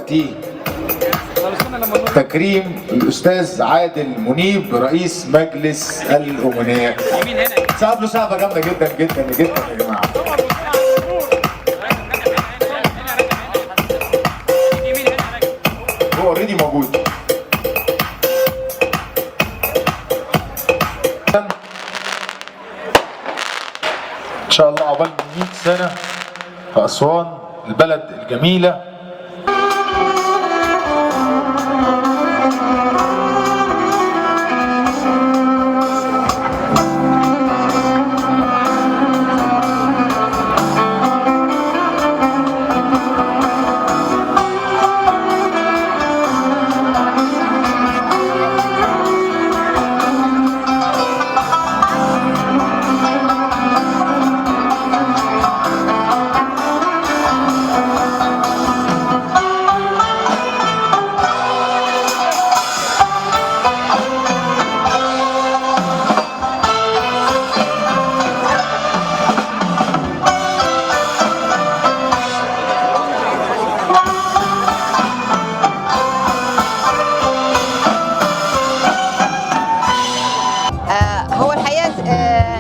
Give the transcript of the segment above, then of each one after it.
دلوقتي تكريم الأستاذ عادل منيب رئيس مجلس الأمناء. سقف له سقفة جامدة جدا جدا جدا يا جماعة. هو اوريدي موجود. إن شاء الله عقبال 100 سنة في أسوان البلد الجميلة.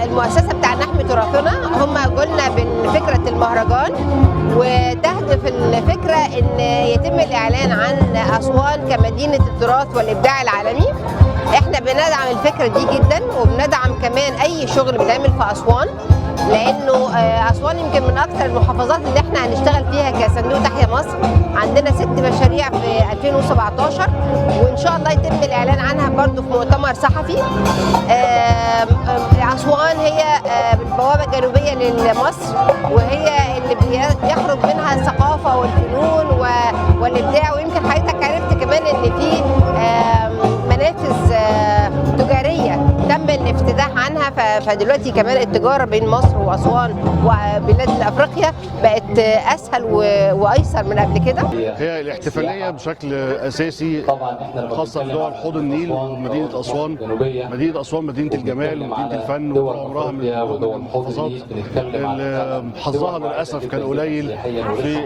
المؤسسة بتاع نحمي تراثنا هم قلنا بفكرة المهرجان، وتهدف الفكرة ان يتم الاعلان عن اسوان كمدينة التراث والابداع العالمي. احنا بندعم الفكرة دي جدا، وبندعم كمان اي شغل بيتعمل في اسوان، لانه اسوان يمكن من اكثر المحافظات اللي احنا هنشتغل فيها كصندوق تحيا مصر. عندنا 6 مشاريع في 2017، وان شاء الله يتم الاعلان عنها برضو في مؤتمر صحفي. اسوان هي البوابه الجنوبيه لمصر، وهي اللي بيخرج منها الثقافه والفنون والابداع. ويمكن حضرتك عرفت كمان ان في منافذ تجاريه تم الافتتاح عنها، فدلوقتي كمان التجاره بين مصر واسوان وبلاد افريقيا بقت اسهل وايسر من قبل كده. هي الاحتفاليه بشكل اساسي خاصه بدول حوض النيل ومدينه اسوان. مدينه اسوان مدينه الجمال ومدينه الفن، وطول عمرها من المحافظات اللي حظها للاسف كان قليل في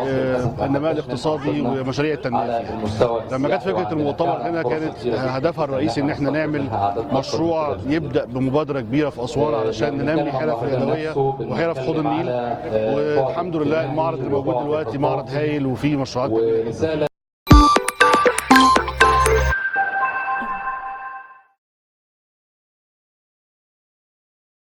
النماء الاقتصادي ومشاريع التنميه فيها. لما جت فكره المؤتمر هنا كانت هدفها الرئيسي ان احنا نعمل مشروع يبدا بمبادره كبيره في اسوان علشان ننمي حرف اليدويه وحرف حوض النيل. والحمد لله المعرض اللي موجود دلوقتي معرض هايل وفيه مشروعات كبيره.